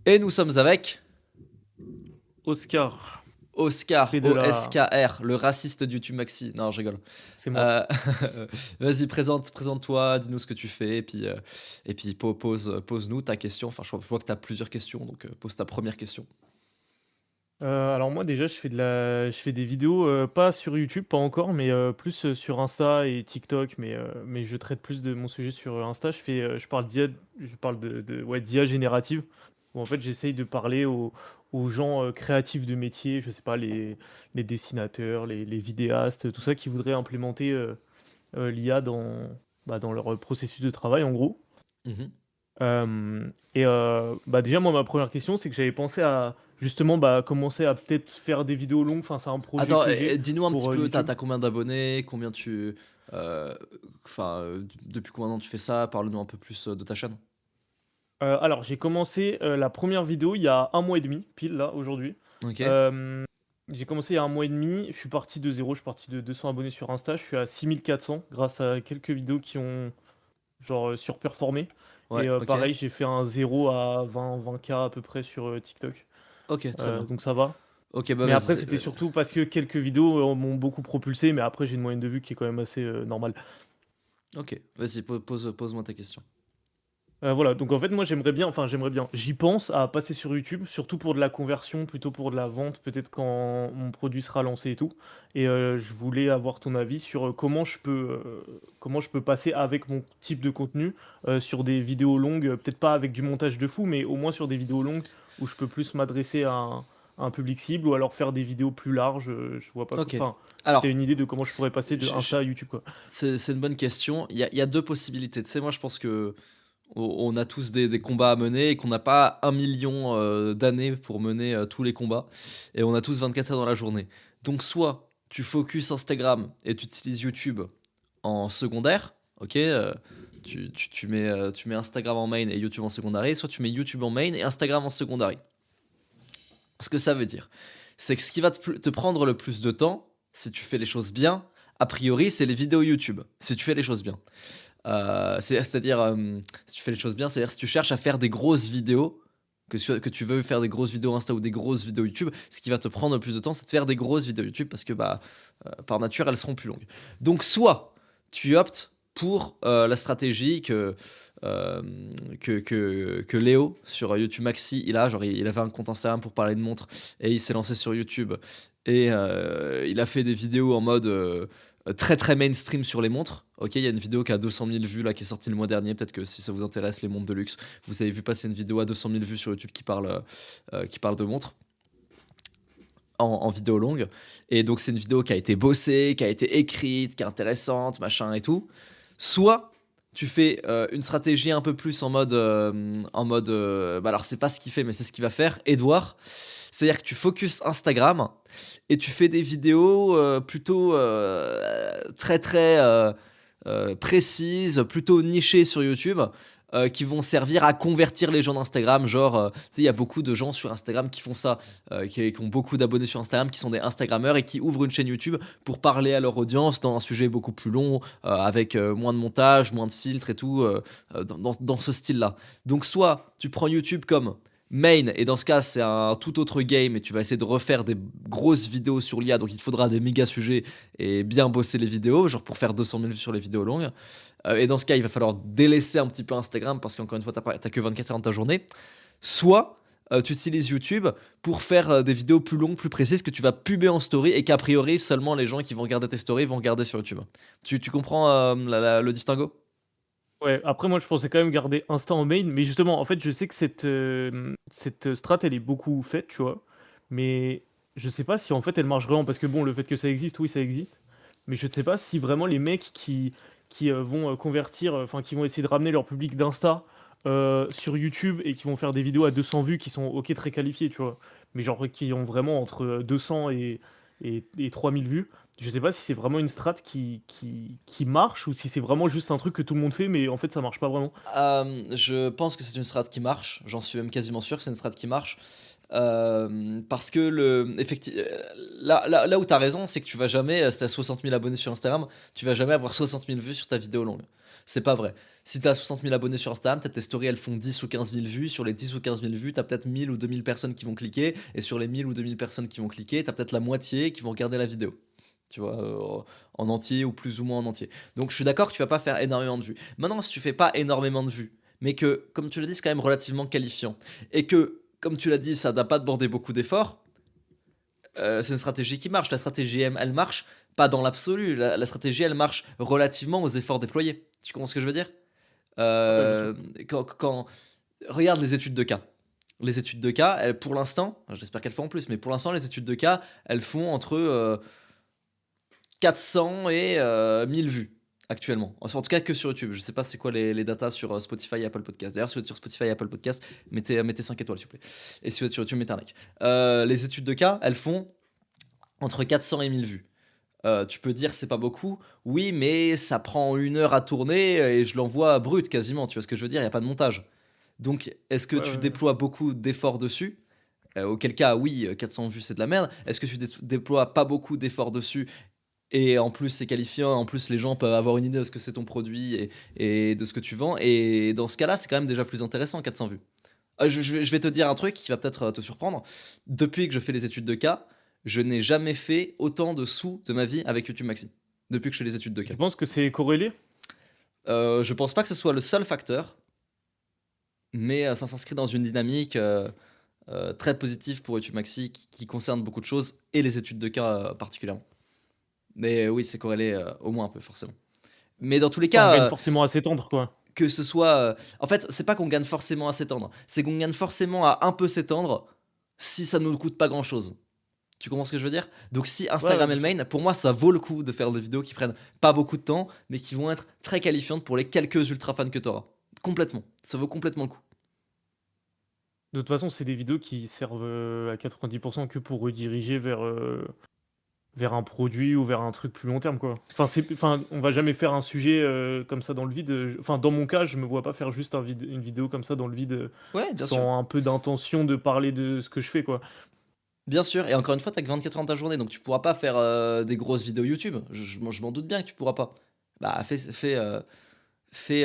Et nous sommes avec Oscar, Oscar, fait de la... OSKR, le raciste du YouTube Maxi. Non, je rigole. C'est moi. Euh, Vas-y, présente-toi, dis-nous ce que tu fais, et puis pose-nous ta question. Enfin, je vois que tu as plusieurs questions, donc pose ta première question. Alors moi déjà je fais des vidéos pas sur YouTube, pas encore, mais plus sur Insta et TikTok, mais je traite plus de mon sujet sur Insta. Je parle d'IA, je parle ouais, d'IA générative, où en fait j'essaye de parler aux gens créatifs de métier, je sais pas, les dessinateurs, les vidéastes, tout ça qui voudraient implémenter l'IA dans leur processus de travail en gros. Mhm. Bah, déjà, moi, ma première question, c'est que j'avais pensé à justement bah, commencer à peut-être faire des vidéos longues. Enfin, c'est un projet Attends, que j'ai dis-nous un petit pour peu, t'as, YouTube. t'as combien d'abonnés, combien tu... Enfin, depuis combien de temps tu fais ça? Parle-nous un peu plus de ta chaîne. Alors, j'ai commencé la première vidéo il y a un mois et demi, pile là, aujourd'hui. Ok, Euh, j'ai commencé il y a un mois et demi. Je suis parti de zéro. Je suis parti de 200 abonnés sur Insta. Je suis à 6400 grâce à quelques vidéos qui ont genre surperformé. ouais, Et ok, pareil, j'ai fait un zéro à 20K à peu près sur TikTok. ok, très bien. Donc ça va. Ok, bah Mais après, vas-y. c'était surtout parce que quelques vidéos m'ont beaucoup propulsé, mais après, j'ai une moyenne de vue qui est quand même assez normale. Ok, vas-y, pose-moi ta question. Voilà, donc en fait, moi, j'aimerais bien, j'y pense à passer sur YouTube, surtout pour de la conversion, plutôt pour de la vente, peut-être quand mon produit sera lancé et tout. Et je voulais avoir ton avis sur comment je peux passer avec mon type de contenu sur des vidéos longues, peut-être pas avec du montage de fou, mais au moins sur des vidéos longues où je peux plus m'adresser à un public cible ou alors faire des vidéos plus larges. Je vois pas. Ok. Enfin, si t'as Alors, une idée de comment je pourrais passer de je- je- Insta à YouTube, quoi. c'est une bonne question. Il y a deux possibilités. Tu sais, moi, je pense que on a tous des combats à mener et qu'on n'a pas 1 million d'années pour mener tous les combats. Et on a tous 24 heures dans la journée. Donc, soit tu focuses Instagram et tu utilises YouTube en secondaire, ok, tu mets Instagram en main et YouTube en secondaire, soit tu mets YouTube en main et Instagram en secondaire. Ce que ça veut dire, c'est que ce qui va te prendre le plus de temps, si tu fais les choses bien, a priori, c'est les vidéos YouTube, si tu fais les choses bien. C'est-à-dire, si tu fais les choses bien, c'est-à-dire si tu cherches à faire des grosses vidéos, que tu veux faire des grosses vidéos Insta ou des grosses vidéos YouTube, ce qui va te prendre le plus de temps, c'est de faire des grosses vidéos YouTube parce que bah, par nature, elles seront plus longues. Donc, soit tu optes pour la stratégie euh, que Léo sur YouTube Maxi, il avait un compte Instagram pour parler de montres et il s'est lancé sur YouTube et il a fait des vidéos en mode très très mainstream sur les montres. Ok, il y a une vidéo qui a 200 000 vues là qui est sortie le mois dernier. Peut-être que si ça vous intéresse les montres de luxe, vous avez vu passer une vidéo à 200 000 vues sur YouTube qui parle de montres en vidéo longue. Et donc c'est une vidéo qui a été bossée, qui a été écrite, qui est intéressante, machin et tout. Soit tu fais une stratégie un peu plus en mode, bah alors c'est pas ce qu'il fait, mais c'est ce qu'il va faire, Edouard. C'est-à-dire que tu focuses Instagram et tu fais des vidéos plutôt très très précises, plutôt nichées sur YouTube, qui vont servir à convertir les gens d'Instagram. Genre, tu sais, il y a beaucoup de gens sur Instagram qui font ça, qui ont beaucoup d'abonnés sur Instagram, qui sont des Instagrammeurs et qui ouvrent une chaîne YouTube pour parler à leur audience dans un sujet beaucoup plus long, avec moins de montage, moins de filtres et tout, dans ce style-là. Donc, soit tu prends YouTube comme main, et dans ce cas, c'est un tout autre game, et tu vas essayer de refaire des grosses vidéos sur l'IA, donc il te faudra des méga sujets et bien bosser les vidéos, genre pour faire 200 000 vues sur les vidéos longues. Et dans ce cas, il va falloir délaisser un petit peu Instagram parce qu'encore une fois, t'as que 24 heures dans ta journée. Soit tu utilises YouTube pour faire des vidéos plus longues, plus précises que tu vas puber en story et qu'a priori, seulement les gens qui vont regarder tes stories vont regarder sur YouTube. Tu comprends le distinguo? Ouais, après, moi, je pensais quand même garder Insta en main, mais justement, en fait, je sais que cette strat, elle est beaucoup faite, tu vois. Mais je sais pas si en fait elle marche vraiment, parce que bon, le fait que ça existe, oui, ça existe. Mais je ne sais pas si vraiment les mecs qui vont convertir, enfin, qui vont essayer de ramener leur public d'Insta sur YouTube et qui vont faire des vidéos à 200 vues qui sont ok, très qualifiées, tu vois. Mais genre qui ont vraiment entre 200 et 3000 vues. Je sais pas si c'est vraiment une strat qui marche ou si c'est vraiment juste un truc que tout le monde fait, mais en fait ça marche pas vraiment. Je pense que c'est une strat qui marche, j'en suis même quasiment sûr que c'est une strat qui marche. Parce que là où tu as raison, c'est que tu vas jamais, si tu as 60 000 abonnés sur Instagram, tu vas jamais avoir 60 000 vues sur ta vidéo longue. C'est pas vrai. Si tu as 60 000 abonnés sur Instagram, peut-être tes stories elles font 10 ou 15 000 vues. Sur les 10 ou 15 000 vues, tu as peut-être 1000 ou 2000 personnes qui vont cliquer. Et sur les 1000 ou 2000 personnes qui vont cliquer, tu as peut-être la moitié qui vont regarder la vidéo. Tu vois, en entier ou plus ou moins en entier. Donc je suis d'accord que tu vas pas faire énormément de vues. Maintenant, si tu fais pas énormément de vues, mais que, comme tu l'as dit, c'est quand même relativement qualifiant, et que, comme tu l'as dit, ça n'a pas demandé beaucoup d'efforts, c'est une stratégie qui marche. La stratégie M, elle marche pas dans l'absolu. La stratégie, elle marche relativement aux efforts déployés. Tu comprends ce que je veux dire? Ouais, bien sûr. Euh, quand, regarde les études de cas. Les études de cas, pour l'instant, j'espère qu'elles font en plus, mais pour l'instant, les études de cas, elles font entre 400 et 1000 vues actuellement. En tout cas que sur YouTube. Je sais pas c'est quoi les datas sur Spotify et Apple Podcast. D'ailleurs, si vous êtes sur Spotify et Apple Podcast, mettez 5 étoiles s'il vous plaît. Et si vous êtes sur YouTube, mettez un like. Les études de cas, elles font entre 400 et 1000 vues. Tu peux dire c'est pas beaucoup, oui, mais ça prend 1 heure à tourner et je l'envoie brut quasiment, tu vois ce que je veux dire, il n'y a pas de montage. Donc, est-ce que Ouais, tu ouais, ouais. déploies beaucoup d'efforts dessus? Auquel cas, oui, 400 vues c'est de la merde. Est-ce que tu déploies pas beaucoup d'efforts dessus et en plus c'est qualifiant, en plus les gens peuvent avoir une idée de ce que c'est ton produit et de ce que tu vends, et dans ce cas-là, c'est quand même déjà plus intéressant 400 vues. Je vais te dire un truc qui va peut-être te surprendre. Depuis que je fais les études de cas, je n'ai jamais fait autant de sous de ma vie avec YouTube Maxi. Depuis que je fais les études de cas. Tu penses que c'est corrélé? Je pense pas que ce soit le seul facteur, mais ça s'inscrit dans une dynamique très positive pour YouTube Maxi qui concerne beaucoup de choses et les études de cas particulièrement. Mais oui, c'est corrélé au moins un peu, forcément. Mais dans tous les On gagne cas, forcément à s'étendre, quoi. que ce soit. En fait, c'est pas qu'on gagne forcément à s'étendre, c'est qu'on gagne forcément à un peu s'étendre si ça ne nous coûte pas grand chose. Tu comprends ce que je veux dire? Donc si Ouais, ouais, Instagram est bien le sûr. main, pour moi ça vaut le coup de faire des vidéos qui prennent pas beaucoup de temps, mais qui vont être très qualifiantes pour les quelques ultra fans que tu auras. Complètement. Ça vaut complètement le coup. De toute façon, c'est des vidéos qui servent à 90% que pour rediriger vers un produit ou vers un truc plus long terme, quoi. Enfin, on va jamais faire un sujet comme ça dans le vide. Enfin, dans mon cas, je me vois pas faire juste une vidéo comme ça dans le vide Ouais, bien sûr. sans un peu d'intention de parler de ce que je fais, quoi. Bien sûr. Et encore une fois, t'as que 24 heures dans ta journée, donc tu pourras pas faire des grosses vidéos YouTube. Je m'en doute bien que tu pourras pas. Bah, fais, fais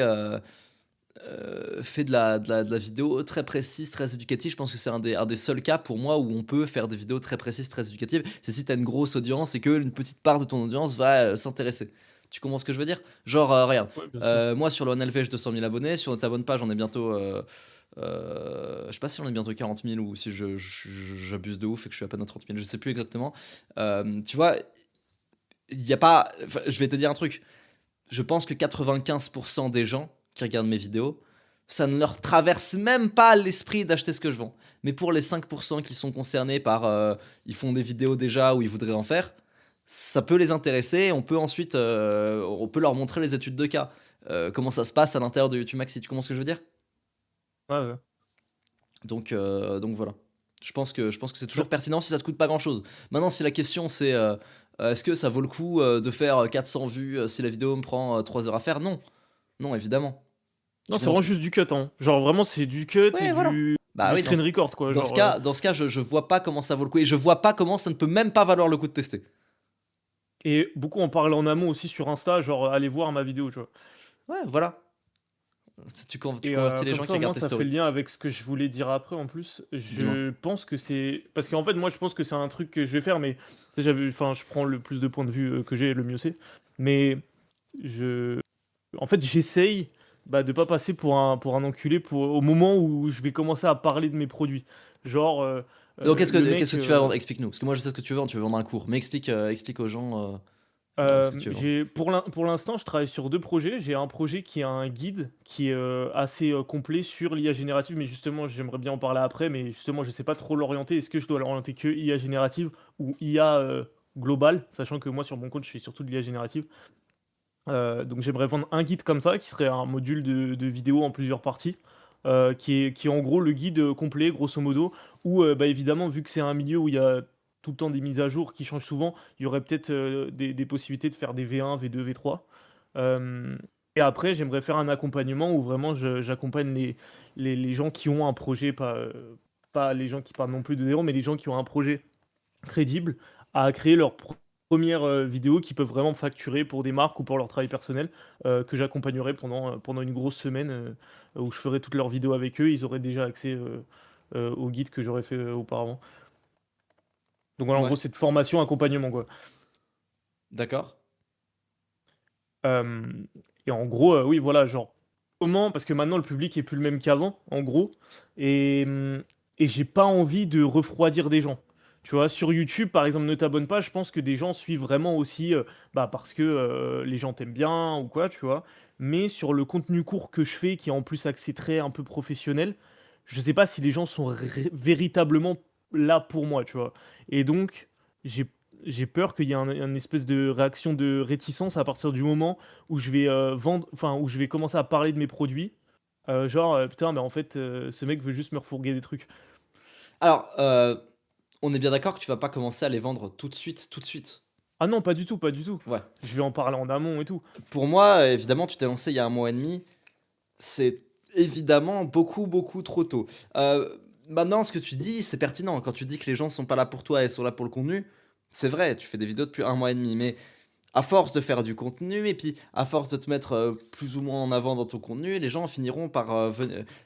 de la vidéo très précise, très éducative. Je pense que c'est un des seuls cas pour moi où on peut faire des vidéos très précises, très éducatives. C'est si tu as une grosse audience et qu'une petite part de ton audience va s'intéresser. Tu comprends ce que je veux dire? Genre, regarde, Ouais, bien sûr. moi sur le OneLV, j'ai 200 000 abonnés. Sur ta bonne page, on est bientôt. Je sais pas si on est bientôt 40 000 ou si j'abuse de ouf et que je suis à peine à 30 000. Je sais plus exactement. Tu vois, il y a pas. Enfin, je vais te dire un truc. Je pense que 95% des gens qui regardent mes vidéos, ça ne leur traverse même pas l'esprit d'acheter ce que je vends. Mais pour les 5% qui sont concernés par ils font des vidéos déjà ou ils voudraient en faire, ça peut les intéresser. On peut ensuite on peut leur montrer les études de cas. Comment ça se passe à l'intérieur de YouTube Maxi. Tu comprends ce que je veux dire? Ouais, ouais. Donc voilà. Je pense que c'est Bah, toujours pertinent si ça te coûte pas grand chose. Maintenant, si la question c'est est-ce que ça vaut le coup de faire 400 vues si la vidéo me prend 3 heures à faire? Non. Non, évidemment. non, Tu c'est comprends vraiment ce que... juste du cut, hein. Genre, vraiment, c'est du cut et Ouais, voilà. Bah du oui, screen record, quoi. dans ce Genre, cas, dans ce cas je vois pas comment ça vaut le coup. Et je vois pas comment ça ne peut même pas valoir le coup de tester. et beaucoup en parlent en amont aussi sur Insta, genre, allez voir ma vidéo, tu vois. Ouais, voilà. Tu Et convertis les comme gens qui ça, au moins, regardent tes ça fait stories. le lien avec ce que je voulais dire après, en plus. Dis-moi. Je pense que c'est parce qu'en fait, moi, je pense que c'est un truc que je vais faire, mais tu sais, enfin, je prends le plus de points de vue que j'ai, le mieux c'est. Mais je en fait, j'essaye, bah, de pas passer pour un enculé au moment où je vais commencer à parler de mes produits. Genre, Donc, qu'est-ce le que, qu'est-ce mec, que tu vas vendre? Explique-nous. Parce que moi, je sais ce que tu veux vendre. Tu veux vendre un cours. Mais explique aux gens ce que tu veux vendre. pour l'instant, je travaille sur 2 projets. J'ai un projet qui est un guide qui est, assez, complet sur l'IA générative, mais justement, j'aimerais bien en parler après, mais justement, je sais pas trop l'orienter. Est-ce que je dois l'orienter que IA générative ou IA, globale? Sachant que moi, sur mon compte, je fais surtout de l'IA générative. Donc j'aimerais vendre un guide comme ça, qui serait un module de vidéo en plusieurs parties, qui est en gros le guide complet, grosso modo, où bah, évidemment, vu que c'est un milieu où il y a tout le temps des mises à jour qui changent souvent, il y aurait peut-être des possibilités de faire des V1, V2, V3. Euh, et après, j'aimerais faire un accompagnement où vraiment j'accompagne les gens qui ont un projet, pas les gens qui partent non plus de zéro, mais les gens qui ont un projet crédible à créer leur projet premières vidéos qui peuvent vraiment facturer pour des marques ou pour leur travail personnel, que j'accompagnerai pendant une grosse semaine, où je ferai toutes leurs vidéos avec eux. Ils auraient déjà accès au guide que j'aurais fait auparavant. Donc voilà, en Ouais, gros, c'est de formation, accompagnement, quoi. d'accord. Hem et en gros, oui, voilà, genre, comment parce que maintenant le public est plus le même qu'avant, en gros et et j'ai pas envie de refroidir des gens. Tu vois? Sur YouTube, par exemple, Ne t'abonne pas, je pense que des gens suivent vraiment aussi, bah, parce que, les gens t'aiment bien ou quoi, tu vois? Mais sur le contenu court que je fais, qui est en plus axé très un peu professionnel, je sais pas si les gens sont véritablement là pour moi, tu vois? Et donc, j'ai j'ai peur qu'il y ait un espèce de réaction de réticence à partir du moment où je vais, vendre enfin, où je vais commencer à parler de mes produits, genre, «Putain, mais en fait, ce mec veut juste me refourguer des trucs». Alors, on est bien d'accord que tu vas pas commencer à les vendre tout de suite, tout de suite? Ah non, pas du tout, pas du tout. Ouais. Je vais en parler en amont et tout. Pour moi, évidemment, tu t'es lancé il y a un mois et demi. C'est évidemment beaucoup, beaucoup trop tôt. Maintenant, ce que tu dis, c'est pertinent. Quand tu dis que les gens sont pas là pour toi et sont là pour le contenu, c'est vrai, tu fais des vidéos depuis un mois et demi. Mais à force de faire du contenu et puis à force de te mettre plus ou moins en avant dans ton contenu, les gens finiront par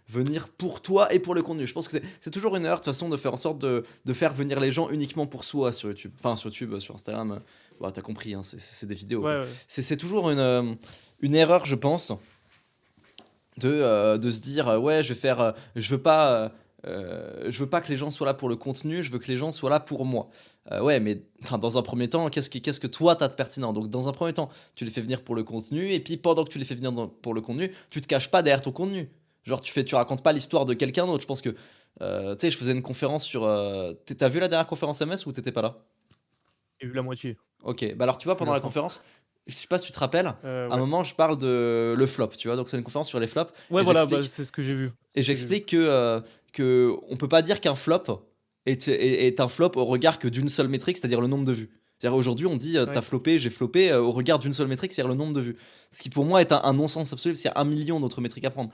venir pour toi et pour le contenu. Je pense que c'est toujours une erreur de toute façon de faire en sorte de faire venir les gens uniquement pour soi sur YouTube. Enfin, sur YouTube, sur Instagram, bah, t'as compris, hein, c'est des vidéos, Ouais, quoi. ouais. C'est toujours une erreur, je pense, de se dire ouais, je vais faire, je veux pas que les gens soient là pour le contenu, je veux que les gens soient là pour moi. Ouais, mais enfin, dans un premier temps, qu'est-ce que toi t'as de pertinent? Donc, dans un premier temps, tu les fais venir pour le contenu, et puis pendant que tu les fais venir pour le contenu, tu te caches pas derrière ton contenu. Genre, tu racontes pas l'histoire de quelqu'un d'autre. Je pense que, tu sais, je faisais une conférence sur. T'as vu la dernière conférence MS ou t'étais pas là? J'ai vu la moitié, Ok, bah alors tu vois, j'ai vu pendant la la fin. conférence, je sais pas si tu te rappelles, à un Ouais. moment, je parle de le flop, tu vois, donc c'est une conférence sur les flops, Ouais, et voilà, bah, j'explique c'est ce que j'ai vu, et c'est ce que j'ai vu. j'explique que on peut pas dire qu'un flop est un flop au regard que d'une seule métrique, c'est-à-dire le nombre de vues. C'est-à-dire aujourd'hui, on dit t'as Ouais. floppé, j'ai floppé au regard d'une seule métrique, c'est-à-dire le nombre de vues. Ce qui pour moi est un non-sens absolu, parce qu'il y a un million d'autres métriques à prendre.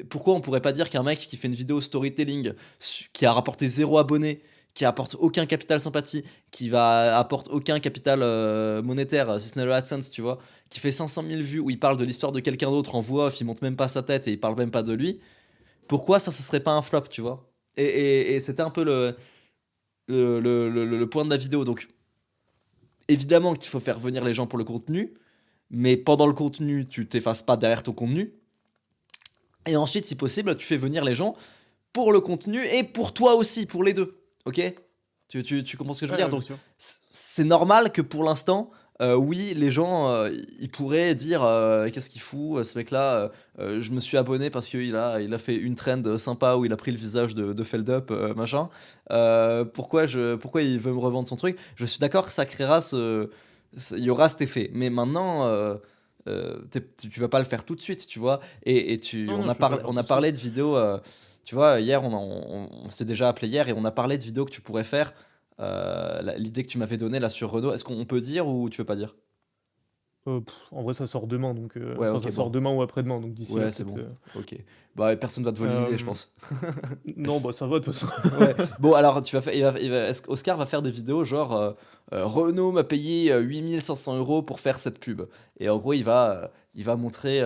Pourquoi on pourrait pas dire qu'un mec qui fait une vidéo storytelling, qui a rapporté zéro abonné, qui apporte aucun capital sympathie, qui va apporte aucun capital monétaire, si ce n'est le AdSense, tu vois, qui fait 500 000 vues où il parle de l'histoire de quelqu'un d'autre en voix off, il monte même pas sa tête et il parle même pas de lui, pourquoi ça, ce serait pas un flop, tu vois? Et c'était un peu le point de la vidéo. Donc, évidemment qu'il faut faire venir les gens pour le contenu, mais pendant le contenu, tu t'effaces pas derrière ton contenu. Et ensuite, si possible, tu fais venir les gens pour le contenu et pour toi aussi, pour les deux. Ok? Tu comprends ce que je veux Ouais, dire? ouais, bien Donc, sûr. c'est normal que pour l'instant, oui, les gens, ils pourraient dire qu'est-ce qu'il fout, ce mec-là? Je me suis abonné parce qu'il a fait une trend sympa où il a pris le visage de Feldup, machin. Pourquoi il veut me revendre son truc? Je suis d'accord que ça créera il y aura cet effet. Mais maintenant, tu vas pas le faire tout de suite, tu vois? Non, non, je vais pas le faire On tout a de suite. parlé de vidéos. Tu vois, hier, on s'est déjà appelé hier et on a parlé de vidéos que tu pourrais faire. L'idée que tu m'avais donnée là sur Renault, est-ce qu'on peut dire ou tu veux pas dire? En vrai, ça sort demain, donc Ouais, enfin, ok, ça bon. sort demain ou après-demain, donc d'ici là, Ouais, c'est peut-être, bon. Ok. Bah, personne va te voler l'idée, je hem, pense. non, bah, ça va de toute façon. Ouais. Bon, alors, Oscar va faire des vidéos genre Renault m'a payé 8 500 € pour faire cette pub. Et en gros, il va montrer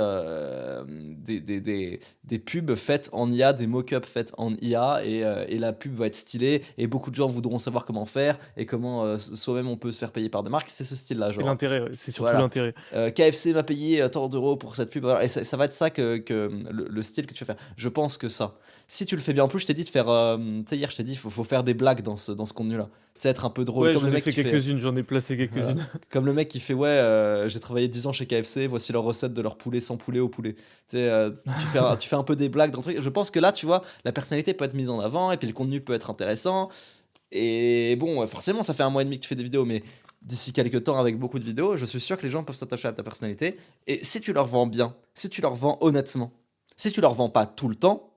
des pubs faites en IA, des mock-ups faites en IA, et la pub va être stylée. Et beaucoup de gens voudront savoir comment faire et comment soi-même on peut se faire payer par des marques. C'est ce style-là, C'est genre. l'intérêt, ouais, c'est surtout Voilà. l'intérêt. KFC m'a payé tant d'euros pour cette pub. Voilà. Et ça va être ça que le style que tu vas faire. Je pense que ça. Si tu le fais bien, en plus, je t'ai dit de faire. Tu sais, hier, je t'ai dit, faut faire des blagues dans ce contenu-là. Tu sais, être un peu drôle. Ouais, Comme le j'en ai mec fait qui fait. quelques-unes, j'en ai placé Voilà. quelques-unes. Comme le mec qui fait, ouais, j'ai travaillé 10 ans chez KFC, voici leur recette de leur poulet sans poulet au poulet. Tu sais, tu fais un peu des blagues dans le truc. Je pense que là, tu vois, la personnalité peut être mise en avant et puis le contenu peut être intéressant. Et bon, forcément, ça fait un mois et demi que tu fais des vidéos, mais d'ici quelques temps, avec beaucoup de vidéos, je suis sûr que les gens peuvent s'attacher à ta personnalité. Et si tu leur vends bien, si tu leur vends honnêtement, si tu leur vends pas tout le temps,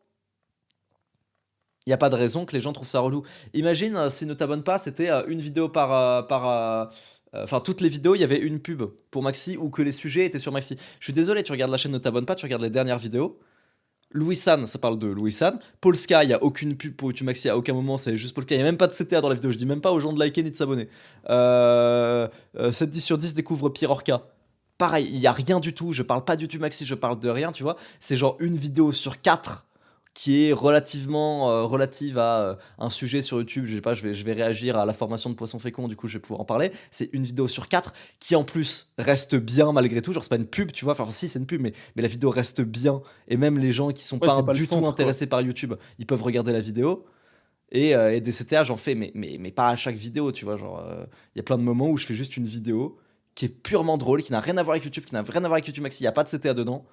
il y a pas de raison que les gens trouvent ça relou. Imagine si Ne t'abonne pas, c'était une vidéo enfin, toutes les vidéos, il y avait une pub pour Maxi ou que les sujets étaient sur Maxi. Je suis désolé, tu regardes la chaîne Ne t'abonne pas, tu regardes les dernières vidéos. Louis San, ça parle de Louis San. Polska, il n'y a aucune pub pour YouTube Maxi à aucun moment, c'est juste Polska. Il n'y a même pas de CTA dans la vidéo, je dis même pas aux gens de liker ni de s'abonner. 7-10 sur 10 découvre Pierre Orca. Pareil, il n'y a rien du tout, je parle pas du YouTube Maxi, je parle de rien, tu vois. C'est genre une vidéo sur 4 qui est relativement relative à un sujet sur YouTube. Je sais pas, je vais réagir à la formation de poisson fécond, du coup je vais pouvoir en parler. C'est une vidéo sur 4 qui en plus reste bien malgré tout. Genre c'est pas une pub, tu vois. Enfin si c'est une pub, mais la vidéo reste bien. Et même les gens qui sont Ouais, pas c'est pas le du tout centre, quoi. intéressés par YouTube, ils peuvent regarder la vidéo. Et des CTA, j'en fais, mais pas à chaque vidéo, tu vois. Genre, il y a plein de moments où je fais juste une vidéo qui est purement drôle, qui n'a rien à voir avec YouTube, qui n'a rien à voir avec YouTube Maxi. Il n'y a pas de CTA dedans.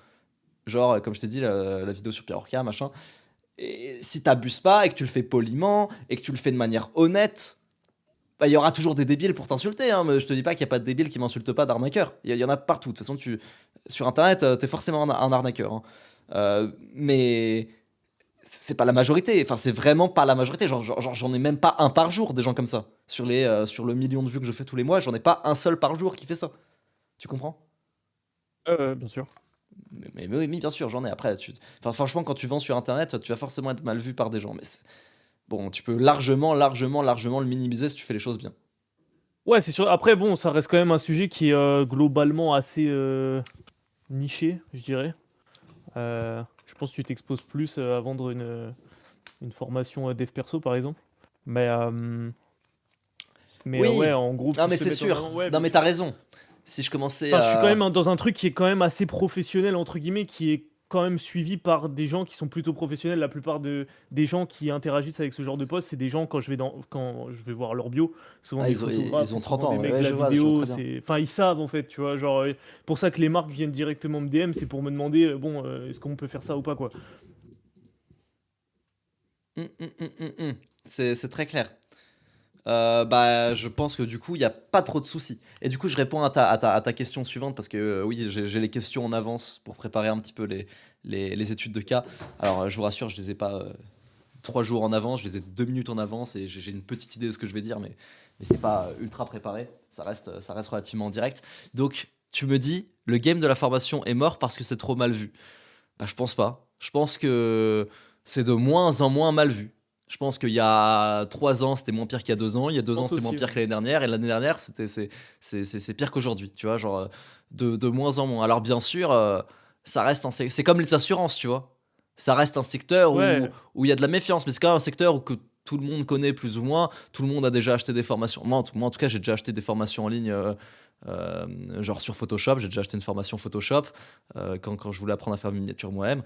Genre, comme je t'ai dit, la vidéo sur Pierre Orca, machin. Et si t'abuses pas et que tu le fais poliment et que tu le fais de manière honnête, bah, il y aura toujours des débiles pour t'insulter. Hein, mais je te dis pas qu'il y a pas de débiles qui m'insultent pas d'arnaqueurs. Il y en a partout. De toute façon, sur Internet, t'es forcément un arnaqueur. Hein. Mais c'est pas la majorité. Enfin, c'est vraiment pas la majorité. Genre, j'en ai même pas un par jour des gens comme ça. Sur le million de vues que je fais tous les mois, j'en ai pas un seul par jour qui fait ça. Tu comprends? Bien sûr. Mais oui, bien sûr, j'en ai. Après, enfin, franchement, quand tu vends sur Internet, tu vas forcément être mal vu par des gens. Mais bon, tu peux largement le minimiser si tu fais les choses bien. Ouais, c'est sûr. Après, bon, ça reste quand même un sujet qui est globalement assez niché, je dirais. Je pense que tu t'exposes plus à vendre une formation dev perso, par exemple. Mais, ouais, Oui, en gros, non, plus mais se c'est mettre en avant, sûr. ouais, Non, bien mais sûr. t'as raison. Si je commençais Enfin, je suis quand à. même dans un truc qui est quand même assez professionnel, entre guillemets, qui est quand même suivi par des gens qui sont plutôt professionnels. La plupart des gens qui interagissent avec ce genre de poste, c'est des gens, quand je vais voir leur bio, souvent Ah, des ils ont, photographes, ils c'est ont 30 souvent des ans. Ouais, mecs de ouais, la je vois vidéo, très bien. enfin, ils savent en fait, tu vois, genre, pour ça que les marques viennent directement me DM, c'est pour me demander, bon, est-ce qu'on peut faire ça ou pas, quoi. C'est très clair. Bah, je pense que du coup, il n'y a pas trop de soucis. Et du coup, je réponds à ta question suivante parce que oui, j'ai les questions en avance pour préparer un petit peu les études de cas. Alors, je vous rassure, je les ai pas 3 jours en avance, je les ai 2 minutes en avance et j'ai une petite idée de ce que je vais dire, mais c'est pas ultra préparé. Ça reste relativement direct. Donc, tu me dis, le game de la formation est mort parce que c'est trop mal vu. Bah, je pense pas. Je pense que c'est de moins en moins mal vu. Je pense qu'il y a 3 ans, c'était moins pire qu'il y a 2 ans. Il y a Je 2 ans, pense c'était moins aussi, pire ouais. que l'année dernière. Et l'année dernière, c'est pire qu'aujourd'hui. Tu vois, genre, de moins en moins. Alors, bien sûr, ça reste c'est comme les assurances, tu vois. Ça reste un secteur où Ouais, où il y a de la méfiance, mais c'est quand même un secteur où que tout le monde connaît plus ou moins. Tout le monde a déjà acheté des formations. Moi, en tout cas, j'ai déjà acheté des formations en ligne. Genre sur Photoshop, j'ai déjà acheté une formation Photoshop quand je voulais apprendre à faire une miniature moi-même.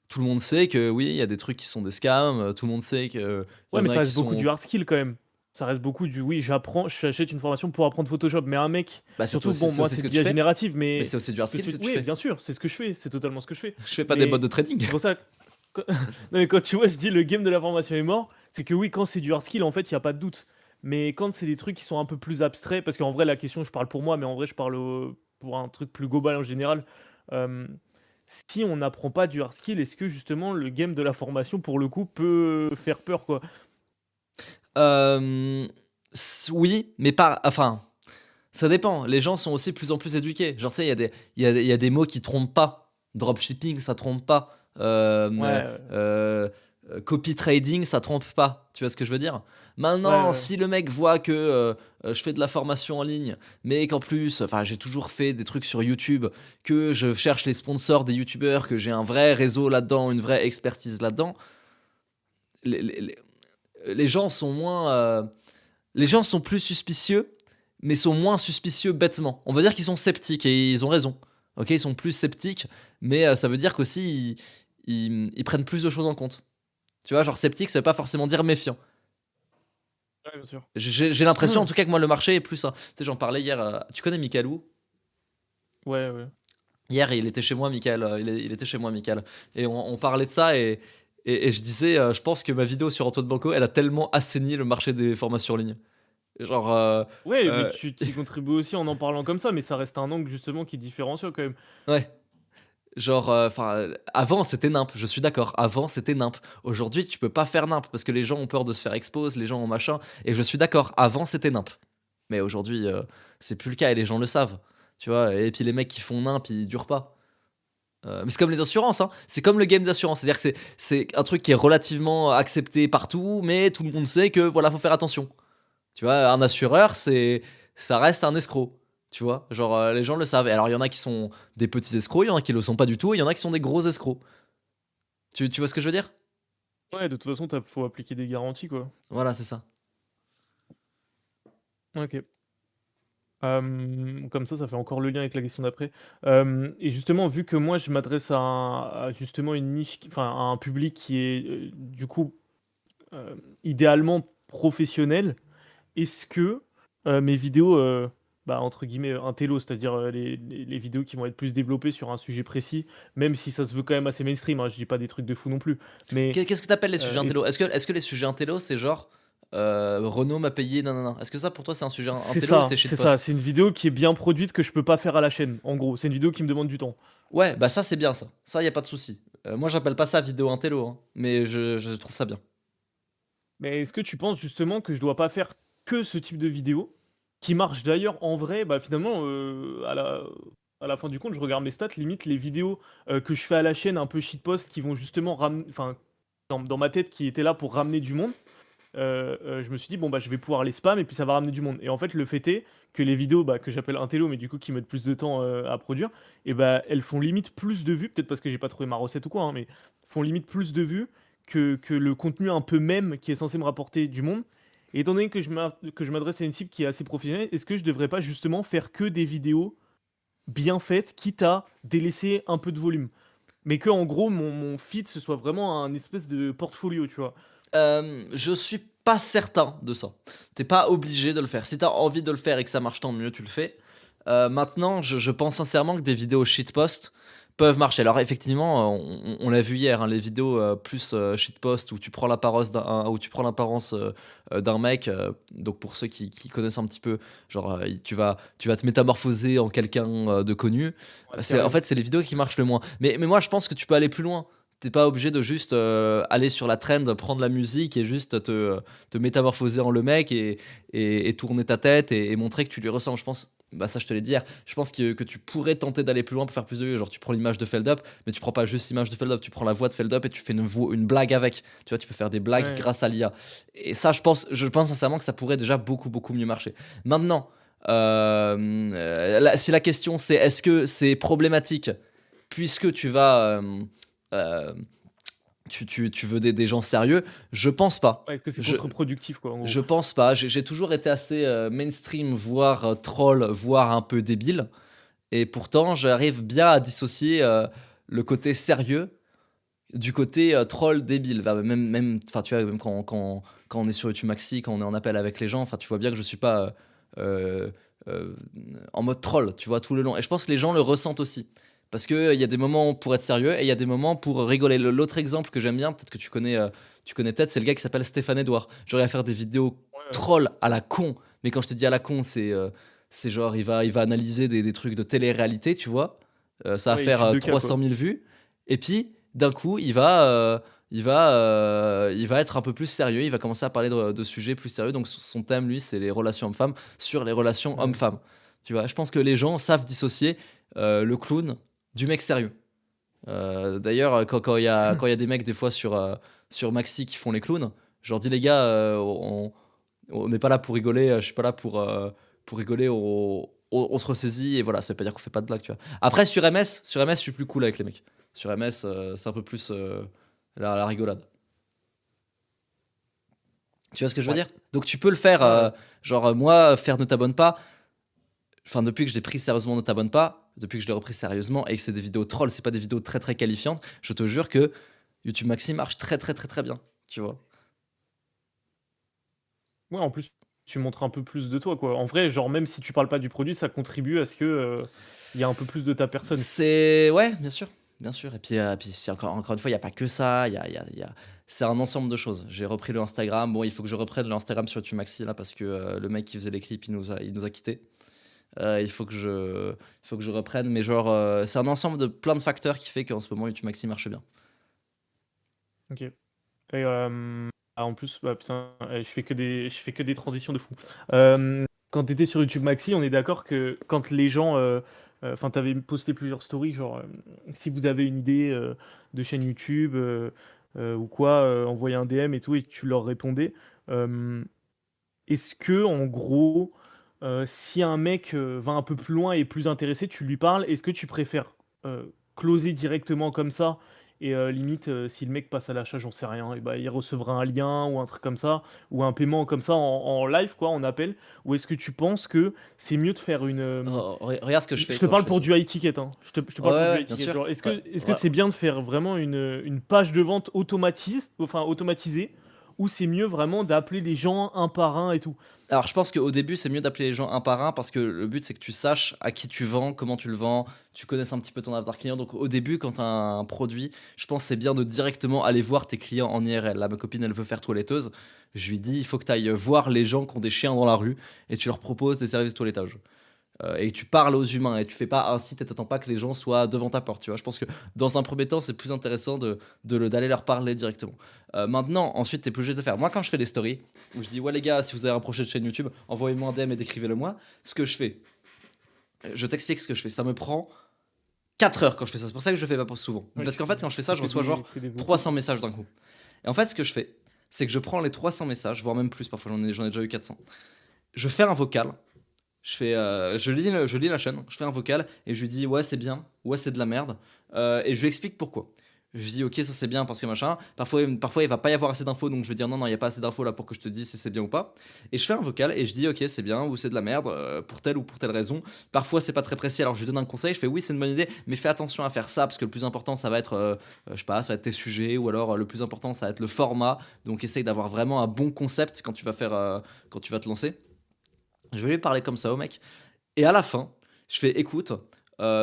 Tout le monde sait que oui, il y a des trucs qui sont des scams, tout le monde sait qu'il y ouais, en mais a ça qui reste beaucoup sont. du hard skill quand même. Ça reste beaucoup du oui, j'apprends, j'achète une formation pour apprendre Photoshop. Mais un mec, Bah, surtout, bon, c'est moi aussi ce c'est que de tu l'IA fais, générative, mais mais c'est aussi du hard ce que skill tu ce que tu oui, fais. bien sûr, c'est ce que je fais, c'est totalement ce que je fais. Je fais pas des bots Mais de trading. c'est pour ça que non, mais quand tu vois, je dis le game de la formation est mort, c'est que oui, quand c'est du hard skill, en fait, il y a pas de doute. Mais quand c'est des trucs qui sont un peu plus abstraits, parce qu'en vrai, la question, je parle pour moi, mais en vrai, je parle pour un truc plus global en général. euh, Si on n'apprend pas du hard skill, est-ce que justement le game de la formation, pour le coup, peut faire peur, quoi? Euh, oui, mais pas. Enfin, ça dépend. Les gens sont aussi de plus en plus éduqués. Genre, tu sais, il y a des mots qui trompent pas. Dropshipping, ça trompe pas. Ouais, Copy trading, ça trompe pas. Tu vois ce que je veux dire? ouais, Maintenant, ouais. si le mec voit que je fais de la formation en ligne, mais qu'en plus, enfin, j'ai toujours fait des trucs sur YouTube, que je cherche les sponsors des YouTubeurs, que j'ai un vrai réseau là-dedans, une vraie expertise là-dedans, les, les- les- les gens sont moins. Les gens sont plus suspicieux, mais sont moins suspicieux bêtement. On va dire qu'ils sont sceptiques et ils ont raison. Ok, ils sont plus sceptiques, mais ça veut dire qu'aussi ils prennent plus de choses en compte. Tu vois, genre sceptique, ça veut pas forcément dire méfiant. Ouais, bien sûr. J'ai l'impression, en tout cas, que moi, le marché est plus ça. Tu sais, j'en parlais hier. Tu connais Michael Wu? Ouais, ouais. Hier, il était chez moi, Michael. Il était chez moi, Michael. Et on parlait de ça et je disais, je pense que ma vidéo sur Antoine Banco, elle a tellement assaini le marché des formations en ligne. Genre, Ouais, mais euh, tu y contribues aussi en parlant comme ça, mais ça reste un angle justement qui est différenciant quand même. ouais. Genre, enfin, avant c'était nimp, je suis d'accord. Avant c'était nimp. Aujourd'hui, tu peux pas faire nimp parce que les gens ont peur de se faire expose, les gens ont machin. Et je suis d'accord. Avant c'était nimp. Mais aujourd'hui, c'est plus le cas et les gens le savent. Tu vois. Et puis les mecs qui font nimp, ils durent pas. Mais c'est comme les assurances, hein. C'est comme le game d'assurance. C'est-à-dire que c'est un truc qui est relativement accepté partout, mais tout le monde sait que voilà, faut faire attention. Tu vois, un assureur, ça reste un escroc. Tu vois, genre les gens le savent. Et alors il y en a qui sont des petits escrocs, il y en a qui le sont pas du tout, et il y en a qui sont des gros escrocs. Tu vois ce que je veux dire? Ouais, de toute façon, faut appliquer des garanties, quoi. Voilà, c'est ça. Ok. Comme ça fait encore le lien avec la question d'après. Et justement, vu que moi, je m'adresse à justement une niche, enfin, à un public qui est du coup idéalement professionnel, est-ce que mes vidéos, bah, entre guillemets, intello, c'est-à-dire les vidéos qui vont être plus développées sur un sujet précis, même si ça se veut quand même assez mainstream, hein, je dis pas des trucs de fou non plus, mais Qu'est-ce que t'appelles les sujets est-ce intello? Est-ce que les sujets intello, c'est genre Renault m'a payé, non, non, non. Est-ce que ça pour toi c'est un sujet intello ou c'est c'est ça, shitpost? c'est une vidéo qui est bien produite que je peux pas faire à la chaîne, en gros. C'est une vidéo qui me demande du temps. Ouais, bah ça c'est bien ça. Ça y a pas de souci. Moi j'appelle pas ça vidéo intello, hein, mais je trouve ça bien. Mais est-ce que tu penses justement que je dois pas faire que ce type de vidéo, qui marche d'ailleurs en vrai, bah, finalement, à la fin du compte, je regarde mes stats, limite les vidéos, que je fais à la chaîne un peu shitpost qui vont justement ramener, enfin, dans ma tête qui étaient là pour ramener du monde, je me suis dit: «Bon, bah, je vais pouvoir les spam et puis ça va ramener du monde» et en fait, le fait est que les vidéos, bah, que j'appelle intello, mais du coup qui mettent plus de temps, à produire et bah, elles font limite plus de vues, peut-être parce que j'ai pas trouvé ma recette ou quoi, hein, mais font limite plus de vues que le contenu un peu même qui est censé me rapporter du monde et étant donné que je m'adresse à une cible qui est assez professionnelle, est-ce que je devrais pas justement faire que des vidéos bien faites, quitte à délaisser un peu de volume? Mais que en gros mon feed, ce soit vraiment un espèce de portfolio, tu vois? Je suis pas certain de ça. T'es pas obligé de le faire. Si t'as envie de le faire et que ça marche, tant mieux, tu le fais. Maintenant, je pense sincèrement que des vidéos shitpost peuvent marcher. Alors effectivement, on l'a vu hier, hein, les vidéos plus shitpost où tu prends l'apparence d'un mec. Donc pour ceux qui connaissent un petit peu, genre tu vas te métamorphoser en quelqu'un de connu. Ouais, ce qui En arrive. fait, c'est les vidéos qui marchent le moins. Mais moi, je pense que tu peux aller plus loin. T'es pas obligé de juste aller sur la trend, prendre la musique et juste te métamorphoser en le mec et tourner ta tête et montrer que tu lui ressembles. Je pense, bah ça je te l'ai dit hier, je pense que tu pourrais tenter d'aller plus loin pour faire plus de vues. Genre tu prends l'image de Feldup, mais tu prends pas juste l'image de Feldup, tu prends la voix de Feldup et tu fais une blague avec. Tu vois, tu peux faire des blagues Ouais. grâce à l'IA. Et ça, je pense sincèrement que ça pourrait déjà beaucoup, beaucoup mieux marcher. Maintenant, si la question c'est est-ce que c'est problématique puisque tu vas. Euh, tu veux des gens sérieux? Je pense pas. Ouais, est-ce que c'est Je, contre-productif, quoi, en gros? je pense pas. J'ai toujours été assez mainstream, voire troll, voire un peu débile. Et pourtant, j'arrive bien à dissocier le côté sérieux du côté troll débile. Enfin, enfin, tu vois, même quand on est sur YouTube Maxi, quand on est en appel avec les gens, enfin, tu vois bien que je suis pas euh, euh, en mode troll, tu vois, tout le long. Et je pense que les gens le ressentent aussi. Parce qu'il y a des moments pour être sérieux et il y a des moments pour rigoler. L'autre exemple que j'aime bien, peut-être que tu connais peut-être, c'est le gars qui s'appelle Stéphane Edouard. J'aurais à faire des vidéos Ouais, troll à la con. Mais quand je te dis à la con, c'est genre, il va analyser des trucs de télé-réalité, tu vois. Ça va ouais, faire étude de cas, 300 quoi. 000 vues. Et puis, d'un coup, il va être un peu plus sérieux. Il va commencer à parler de sujets plus sérieux. Donc, son thème, lui, c'est les relations hommes-femmes sur les relations Ouais. hommes-femmes. Tu vois, je pense que les gens savent dissocier le clown du mec sérieux. D'ailleurs, quand il y a des mecs, des fois, sur Maxi qui font les clowns, je leur dis, les gars, on n'est pas là pour rigoler. Je suis pas là pour rigoler. On se ressaisit et voilà, ça veut pas dire qu'on fait pas de blagues, tu vois. Après, sur MS, je suis plus cool avec les mecs. Sur MS, c'est un peu plus la rigolade. Tu vois ce que je veux Ouais. dire? Donc tu peux le faire, Ouais, ouais. genre moi, faire ne t'abonne pas. Enfin, depuis que je l'ai pris sérieusement, ne t'abonne pas. Depuis que je l'ai repris sérieusement et que c'est des vidéos trolls, c'est pas des vidéos très très qualifiantes. Je te jure que YouTube Maxi marche très très très très bien. Tu vois? Ouais, en plus, tu montres un peu plus de toi, quoi. En vrai, genre, même si tu parles pas du produit, ça contribue à ce que, il y a un peu plus de ta personne. C'est ouais, bien sûr, bien sûr. Et puis si encore une fois, il y a pas que ça. C'est un ensemble de choses. J'ai repris le Instagram. Bon, il faut que je reprenne le Instagram sur YouTube Maxi là parce que le mec qui faisait les clips, il nous a quittés. Il faut que je reprenne. Mais genre, c'est un ensemble de plein de facteurs qui fait qu'en ce moment, YouTube Maxi marche bien. OK. Et en plus, bah, putain, je fais que des transitions de fou. Quand tu étais sur YouTube Maxi, on est d'accord que quand les gens, Enfin, tu avais posté plusieurs stories, genre, si vous avez une idée, de chaîne YouTube, ou quoi, envoyez un DM et tout et tu leur répondais. Hem, Est-ce que en gros, si un mec, va un peu plus loin et est plus intéressé, tu lui parles? Est-ce que tu préfères, closer directement comme ça et limite, si le mec passe à l'achat, j'en sais rien et bah, il recevra un lien ou un truc comme ça ou un paiement comme ça en live quoi, en appel? Ou est-ce que tu penses que c'est mieux de faire une, Regarde ce que je je fais te quand je parle fais pour ça. du high ticket, hein. Je te Ouais, parle pour du ouais, high bien ticket. sûr. Genre, Ouais, est-ce que ouais. c'est bien de faire vraiment une page de vente automatisée ou c'est mieux vraiment d'appeler les gens un par un et tout? Alors, je pense qu'au début, c'est mieux d'appeler les gens un par un parce que le but, c'est que tu saches à qui tu vends, comment tu le vends, tu connaisses un petit peu ton avatar client. Donc, au début, quand tu as un produit, je pense que c'est bien de directement aller voir tes clients en IRL. Là, ma copine, elle veut faire toiletteuse. Je lui dis, il faut que tu ailles voir les gens qui ont des chiens dans la rue et tu leur proposes des services de toilettage. Et tu parles aux humains et tu fais pas un site et t'attends pas que les gens soient devant ta porte, tu vois. Je pense que dans un premier temps, c'est plus intéressant d'aller leur parler directement. Maintenant, ensuite, t'es plus obligé de le faire. Moi, quand je fais des stories, où je dis, ouais les gars, si vous avez un projet de chaîne YouTube, envoyez-moi un DM et décrivez-le moi. Ce que je fais, je t'explique ce que je fais. Ça me prend 4 heures quand je fais ça. C'est pour ça que je le fais pas souvent. Ouais, Parce qu'en fait, quand je fais ça, tu je fais reçois genre des vocaux, 300 quoi. messages d'un coup. Et en fait, ce que je fais, c'est que je prends les 300 messages, voire même plus, parfois j'en ai déjà eu 400. Je fais un vocal, je lis la chaîne, je fais un vocal et je lui dis ouais c'est bien, ouais c'est de la merde, et je lui explique pourquoi. Je dis ok ça c'est bien parce que machin. Parfois il va pas y avoir assez d'infos donc je vais dire non non il y a pas assez d'infos là pour que je te dise si c'est bien ou pas. Et je fais un vocal et je dis ok c'est bien ou c'est de la merde pour telle ou pour telle raison. Parfois c'est pas très précis alors je lui donne un conseil. Je fais oui c'est une bonne idée mais fais attention à faire ça parce que le plus important ça va être je sais pas ça va être tes sujets ou alors le plus important ça va être le format. Donc essaye d'avoir vraiment un bon concept quand tu vas te lancer. Je vais lui parler comme ça au mec. Et à la fin, je fais écoute,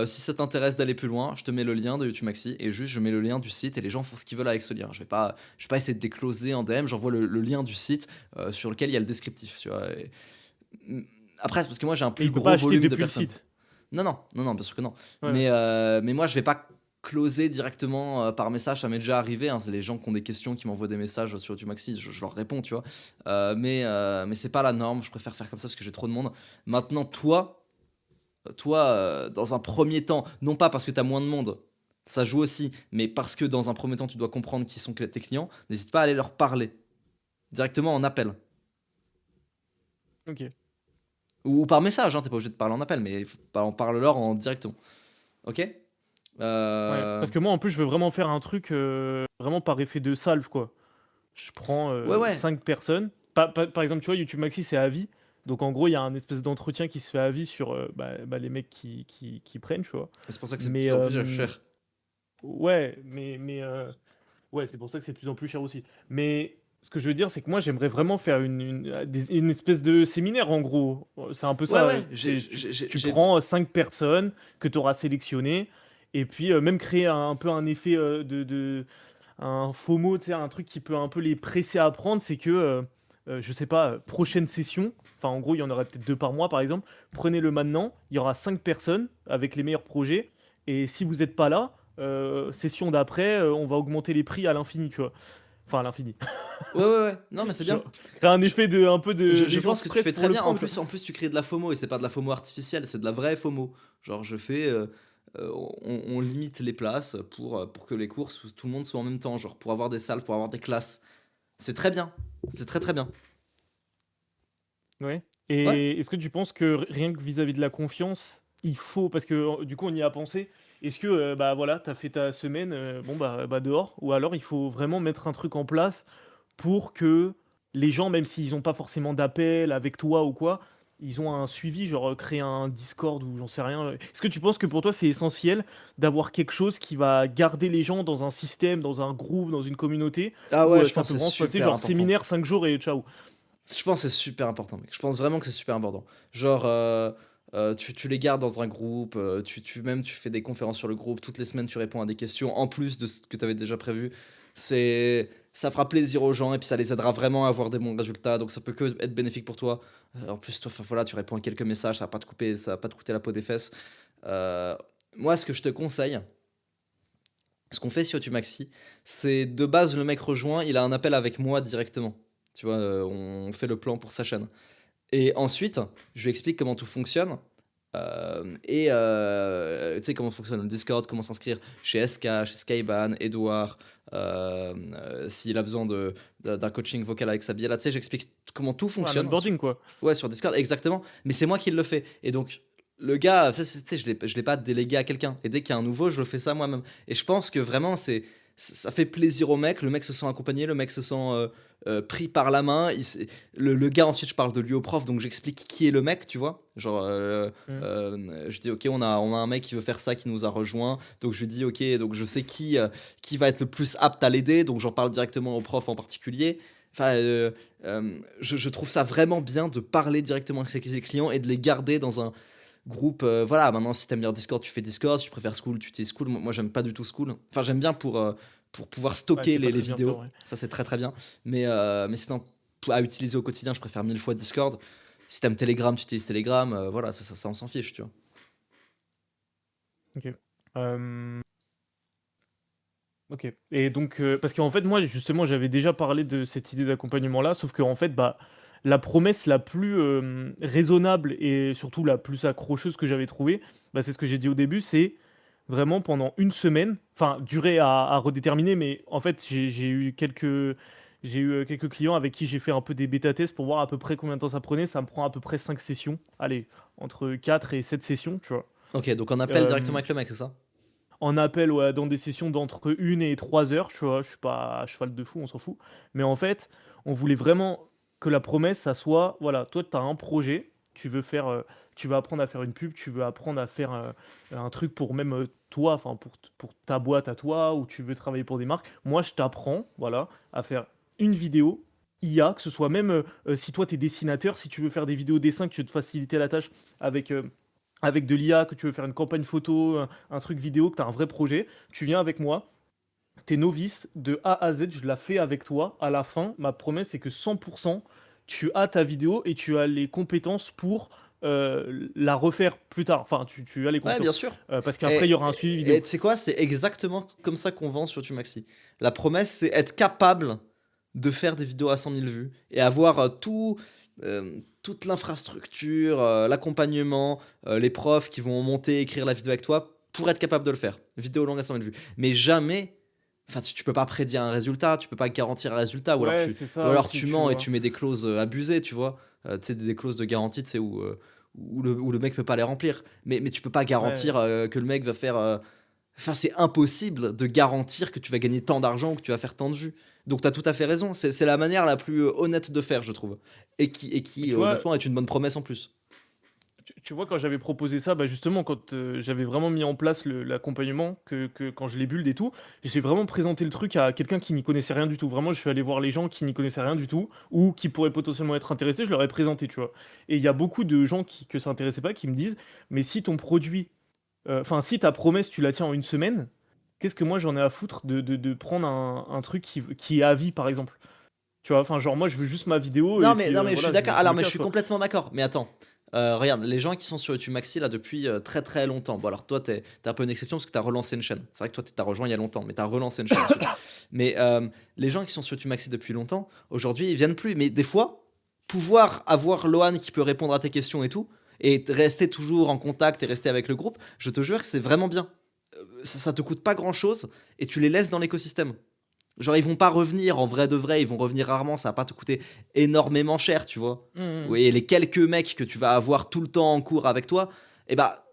si ça t'intéresse d'aller plus loin, je te mets le lien de YouTube Maxi et juste je mets le lien du site et les gens font ce qu'ils veulent avec ce lien. Je vais pas essayer de décloser en DM, j'envoie le lien du site sur lequel il y a le descriptif, tu vois. Après, c'est parce que moi j'ai un Mais plus il peut pas gros acheter volume de depuis le personnes. site. Non, non, non, non, bien sûr que non. Ouais, ouais. Mais moi je vais pas closer directement par message, ça m'est déjà arrivé. Hein, c'est les gens qui ont des questions qui m'envoient des messages sur YouTube Maxi, je leur réponds, tu vois. Mais c'est pas la norme, je préfère faire comme ça parce que j'ai trop de monde. Maintenant, toi, dans un premier temps, non pas parce que tu as moins de monde, ça joue aussi, mais parce que dans un premier temps, tu dois comprendre qui sont tes clients, n'hésite pas à aller leur parler directement en appel OK. ou par message. Hein, t'es pas obligé de parler en appel, mais parle-leur en directement. Ok. Ouais, Euh, parce que moi, en plus, je veux vraiment faire un truc, vraiment par effet de salve, quoi. Je prends, Ouais, ouais. 5 personnes. Par exemple, tu vois, YouTube Maxi, c'est à vie. Donc en gros, il y a un espèce d'entretien qui se fait à vie sur, les mecs qui prennent, tu vois? C'est pour ça que c'est de Mais, plus en plus cher. ouais, ouais, c'est pour ça que c'est de plus en plus cher aussi. Mais ce que je veux dire, c'est que moi, j'aimerais vraiment faire une espèce de séminaire, en gros. C'est un peu Ouais, ça. ouais. Tu prends 5 personnes que tu auras sélectionnées, et puis même créer un peu un effet un FOMO, tu sais, un truc qui peut un peu les presser à apprendre, c'est que, je sais pas, prochaine session, enfin en gros, il y en aurait peut-être 2 par mois, par exemple. Prenez-le maintenant, il y aura 5 personnes avec les meilleurs projets, et si vous êtes pas là, session d'après, on va augmenter les prix à l'infini, tu vois? Enfin à l'infini. Ouais, ouais, ouais. Non, mais c'est bien. Genre, créer un Je, effet de un peu de je les gens pense que tu stressent fais pour très le bien. En prendre, quoi. plus, en plus, tu crées de la FOMO et c'est pas de la FOMO artificielle, c'est de la vraie FOMO. Genre, on limite les places pour que les courses, tout le monde soit en même temps. Genre, pour avoir des salles, pour avoir des classes. C'est très bien. C'est très très bien. Ouais. Ouais. Et est-ce que tu penses que rien que vis-à-vis de la confiance, il faut, parce que du coup on y a pensé, est-ce que bah voilà, t'as fait ta semaine, bon bah dehors, ou alors il faut vraiment mettre un truc en place pour que les gens, même s'ils n'ont pas forcément d'appel avec toi ou quoi, ils ont un suivi, genre créer un Discord ou j'en sais rien. Est-ce que tu penses que pour toi c'est essentiel d'avoir quelque chose qui va garder les gens dans un système, dans un groupe, dans une communauté, Ah ou ouais, je ça pense peut que c'est vraiment se passer super genre important. séminaire 5 jours et ciao? Je pense que c'est super important, mec. Je pense vraiment que c'est super important. Genre, tu les gardes dans un groupe, tu fais des conférences sur le groupe, toutes les semaines tu réponds à des questions, en plus de ce que tu avais déjà prévu. Ça fera plaisir aux gens et puis ça les aidera vraiment à avoir des bons résultats, donc ça peut que être bénéfique pour toi. En plus, toi, enfin, voilà, tu réponds à quelques messages, ça va pas te coûter la peau des fesses. Euh, Moi, ce que je te conseille, ce qu'on fait sur YouTube Maxi, c'est de base, le mec rejoint, il a un appel avec moi directement. Tu vois, on fait le plan pour sa chaîne. Et ensuite, je lui explique comment tout fonctionne. Tu sais comment fonctionne le Discord, comment s'inscrire chez SK, chez Skyban, Edouard, s'il a besoin d'un coaching vocal avec Sabiela. Tu sais, j'explique comment tout Ouais, un fonctionne. onboarding, quoi. Ouais, sur Discord, exactement. Mais c'est moi qui le fais. Et donc, le gars, tu sais, je l'ai pas délégué à quelqu'un. Et dès qu'il y a un nouveau, je le fais ça moi-même. Et je pense que vraiment, ça fait plaisir au mec. Le mec se sent accompagné, le mec se sent pris par la main. Le gars, ensuite, je parle de lui au prof, donc j'explique qui est le mec, tu vois. Genre, Mm. je dis, ok, on a un mec qui veut faire ça, qui nous a rejoint. Donc, je lui dis, ok, donc je sais qui va être le plus apte à l'aider. Donc, j'en parle directement au prof en particulier. Enfin, je trouve ça vraiment bien de parler directement avec ses clients et de les garder dans un groupe. Voilà, maintenant, si t'aimes bien Discord, tu fais Discord. Si tu préfères School, tu fais School. Moi, j'aime pas du tout School. Enfin, j'aime bien pour pouvoir Ouais, stocker c'est pas les très bien fait, en vidéos. vrai. Ça, c'est très très bien. Mais sinon, à utiliser au quotidien, je préfère 1000 fois Discord. Si t'aimes Telegram, tu utilises Telegram. Voilà, ça, on s'en fiche, tu vois. Ok. Euh, ok. Et donc, parce qu'en fait, moi, justement, j'avais déjà parlé de cette idée d'accompagnement-là, sauf qu'en fait, bah, la promesse la plus raisonnable et surtout la plus accrocheuse que j'avais trouvée, bah, c'est ce que j'ai dit au début, c'est vraiment pendant une semaine, enfin, durée à redéterminer, mais en fait, j'ai eu quelques clients avec qui j'ai fait un peu des bêta-tests pour voir à peu près combien de temps ça prenait. Ça me prend à peu près 5 sessions. Allez, entre 4 et 7 sessions, tu vois. Ok, donc on appelle directement Euh, avec le mec, c'est ça? en appel, ouais, dans des sessions d'entre 1 et 3 heures, tu vois, je suis pas à cheval de fou, on s'en fout. Mais en fait, on voulait vraiment que la promesse, ça soit, voilà, toi, tu as un projet, tu veux apprendre à faire une pub, tu veux apprendre à faire un truc pour même toi, enfin pour ta boîte à toi, ou tu veux travailler pour des marques. Moi, je t'apprends, voilà, à faire une vidéo IA, que ce soit même si toi, tu es dessinateur, si tu veux faire des vidéos dessin, que tu veux te faciliter la tâche avec avec de l'IA, que tu veux faire une campagne photo, un truc vidéo, que tu as un vrai projet, tu viens avec moi, t'es novice, de A à Z, je la fais avec toi. À la fin, ma promesse, c'est que 100%, tu as ta vidéo et tu as les compétences pour la refaire plus tard. Enfin, tu as les Ouais, bien compétences. sûr. Parce qu'après, il y Et aura un suivi et vidéo. tu sais quoi? C'est exactement comme ça qu'on vend sur Tumaxi. La promesse, c'est être capable de faire des vidéos à 100 000 vues et avoir toute l'infrastructure, l'accompagnement, les profs qui vont monter, écrire la vidéo avec toi pour être capable de le faire. Vidéo longue à 100 000 vues. Mais jamais. Enfin, tu peux pas prédire un résultat, tu peux pas garantir un résultat, Ouais, c'est ou ça alors aussi, tu tu mens et vois. tu mets des clauses abusées, tu vois. Tu sais, des clauses de garantie, tu sais, où le mec peut pas les remplir. Mais tu peux pas Ouais. garantir que le mec va faire. Enfin, c'est impossible de garantir que tu vas gagner tant d'argent ou que tu vas faire tant de vues. Donc, tu as tout à fait raison. C'est la manière la plus honnête de faire, je trouve. Et qui Tu vois, honnêtement, est une bonne promesse en plus. tu vois, quand j'avais proposé ça, bah justement, quand j'avais vraiment mis en place l'accompagnement, quand je les build et tout, j'ai vraiment présenté le truc à quelqu'un qui n'y connaissait rien du tout. Vraiment, je suis allé voir les gens qui n'y connaissaient rien du tout ou qui pourraient potentiellement être intéressés, je leur ai présenté, tu vois. Et il y a beaucoup de gens que ça intéressait pas qui me disent, mais si ton produit, enfin, si ta promesse, tu la tiens en une semaine, qu'est-ce que moi j'en ai à foutre de prendre un truc qui est à vie, par exemple? Tu vois, enfin, genre, moi, je veux juste ma vidéo et puis Non, mais je suis voilà, d'accord. je Alors, me mais je casse, suis quoi. complètement d'accord. Mais attends. Regarde, les gens qui sont sur YouTube Maxi là depuis très très longtemps. Bon, alors toi, t'es un peu une exception parce que t'as relancé une chaîne. C'est vrai que toi, t'as rejoint il y a longtemps, mais t'as relancé une chaîne ensuite. Mais les gens qui sont sur YouTube Maxi depuis longtemps, aujourd'hui, ils viennent plus. Mais des fois, pouvoir avoir Lohan qui peut répondre à tes questions et tout, et rester toujours en contact et rester avec le groupe, je te jure que c'est vraiment bien. Ça te coûte pas grand chose et tu les laisses dans l'écosystème. Genre, ils vont pas revenir en vrai de vrai, ils vont revenir rarement, ça va pas te coûter énormément cher, tu vois. Mhm. Oui, et les quelques mecs que tu vas avoir tout le temps en cours avec toi, eh bah,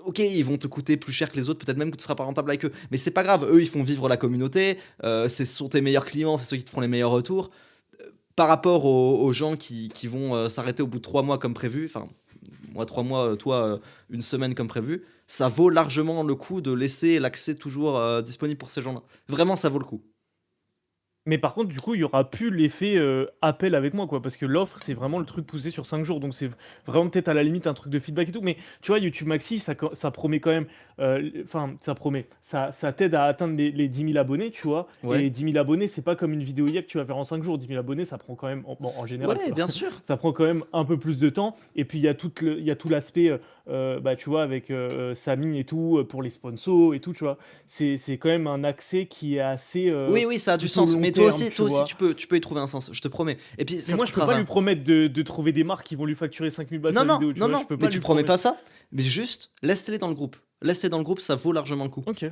ok, ils vont te coûter plus cher que les autres, peut-être même que tu seras pas rentable avec eux. Mais c'est pas grave, eux, ils font vivre la communauté, ce sont tes meilleurs clients, c'est ceux qui te feront les meilleurs retours. Par rapport aux gens qui vont s'arrêter au bout de 3 mois comme prévu, enfin, moi 3 mois, toi une semaine comme prévu, ça vaut largement le coup de laisser l'accès toujours disponible pour ces gens-là. Vraiment, ça vaut le coup. Mais par contre, du coup, il y aura plus l'effet appel avec moi, quoi, parce que l'offre, c'est vraiment le truc poussé sur 5 jours, donc c'est vraiment peut-être à la limite un truc de feedback et tout. Mais tu vois, YouTube Maxi, ça promet quand même, enfin, ça promet, ça t'aide à atteindre les 10 000 abonnés, tu vois. Ouais. Et 10 000 abonnés, c'est pas comme une vidéo IA que tu vas faire en 5 jours. 10 000 abonnés, ça prend quand même, bon, en général, tu Ouais, vois, bien sûr. ça prend quand même un peu plus de temps. Et puis, il y a tout l'aspect, bah, tu vois, avec Samy et tout, pour les sponsors et tout, tu vois. C'est quand même un accès qui est assez Oui, oui, ça a du plutôt sens. long Mais Mais toi terme, aussi, tu vois. tu peux y trouver un sens, je te promets. Et puis, Mais ça te moi, je peux coûtera pas rien. lui promettre de trouver des marques qui vont lui facturer 5000 balles Non, sa non, vidéo, tu non, vois. Je non, peux mais pas tu lui promets pas promettre. ça. Mais juste, laisse-les dans le groupe. Laisse-les dans le groupe, ça vaut largement le coup. Ok.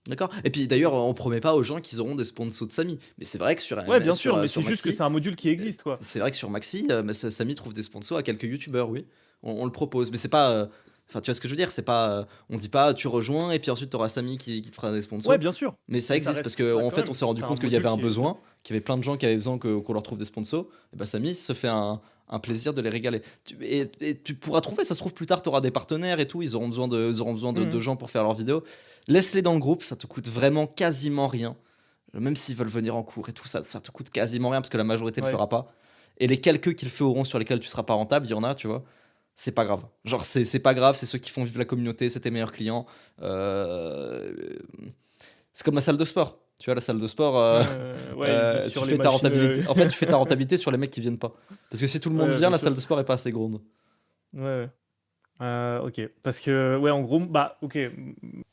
D'accord. Et puis d'ailleurs, on promet pas aux gens qu'ils auront des sponsors de Samy. Mais c'est vrai que Ouais, bien sûr, mais sur c'est juste que Maxi, c'est un module qui euh, existe, quoi. c'est vrai que sur Maxi, Samy trouve des sponsors à quelques youtubeurs, oui. On le propose. Mais c'est pas. Enfin, tu vois ce que je veux dire? C'est pas. On dit pas tu rejoins et puis ensuite tu auras Samy qui te fera des Ouais, sponsors. bien sûr. Mais ça Mais ça existe parce reste que ça en quand fait, on même. s'est rendu C'est un compte qu'il y avait module un qui existe. besoin, qu'il y avait plein de gens qui avaient besoin qu'on leur trouve des sponsors. Et bah, Samy se fait un plaisir de les régaler. Et tu pourras trouver, ça se trouve plus tard, tu auras des partenaires et tout. Ils auront besoin de Mhm. gens pour faire leurs vidéos. Laisse-les dans le groupe, ça te coûte vraiment quasiment rien. Même s'ils veulent venir en cours et tout, ça te coûte quasiment rien parce que la majorité le Ouais. fera pas. Et les quelques qui le feront sur lesquels tu seras pas rentable, il y en a, tu vois. C'est pas grave. Genre, c'est pas grave, c'est ceux qui font vivre la communauté, c'est tes meilleurs clients. Euh, C'est comme la salle de sport. Tu vois, la salle de sport, Ouais, tu sur les fais ta machines. rentabilité. En fait, tu fais ta rentabilité sur les mecs qui viennent pas. Parce que si tout le monde Ouais, vient, bien la sûr. salle de sport est pas assez grande. Ouais, ouais. Ok. Parce que, ouais, en gros, bah, ok.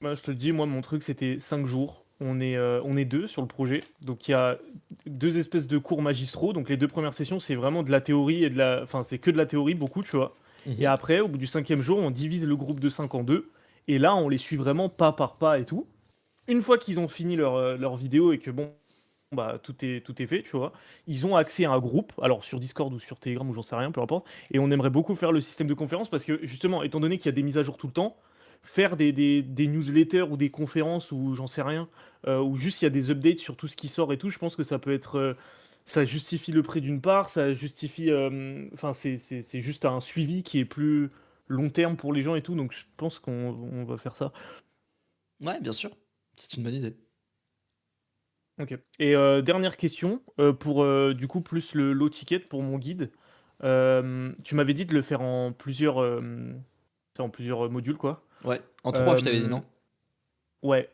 Moi, je te le dis, moi, mon truc, c'était 5 jours. On est deux sur le projet. Donc, il y a deux espèces de cours magistraux. Donc, les deux premières sessions, c'est vraiment de la théorie et de la. Enfin, c'est que de la théorie, beaucoup, tu vois. Et Mhm. après, au bout du cinquième jour, on divise le groupe de 5 en deux. Et là, on les suit vraiment pas par pas et tout. Une fois qu'ils ont fini leur vidéo et que bon, bah, tout est fait, tu vois, ils ont accès à un groupe, alors sur Discord ou sur Telegram ou j'en sais rien, peu importe, et on aimerait beaucoup faire le système de conférence parce que justement, étant donné qu'il y a des mises à jour tout le temps, faire des newsletters ou des conférences ou j'en sais rien, ou juste il y a des updates sur tout ce qui sort et tout, je pense que ça peut être. Ça justifie le prix d'une part, ça justifie. Enfin, c'est juste un suivi qui est plus long terme pour les gens et tout, donc je pense qu'on va faire ça. Ouais, bien sûr. C'est une bonne idée. Ok. Et dernière question, pour du coup plus le low ticket pour mon guide. Tu m'avais dit de le faire en plusieurs modules, quoi. Ouais. En 3, je t'avais dit, Euh, non? ouais.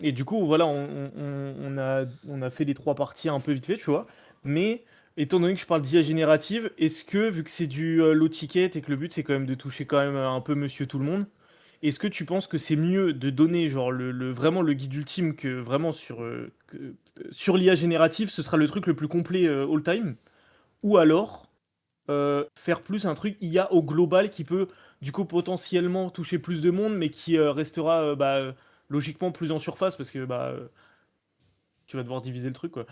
Et du coup, voilà, on a fait les trois parties un peu vite fait, tu vois. Mais étant donné que je parle d'IA générative, est-ce que, vu que c'est du low ticket et que le but c'est quand même de toucher quand même un peu monsieur tout le monde, est-ce que tu penses que c'est mieux de donner genre vraiment le guide ultime que vraiment sur l'IA générative, ce sera le truc le plus complet all time? Ou alors faire plus un truc IA au global qui peut du coup potentiellement toucher plus de monde, mais qui restera logiquement plus en surface parce que tu vas devoir diviser le truc, quoi.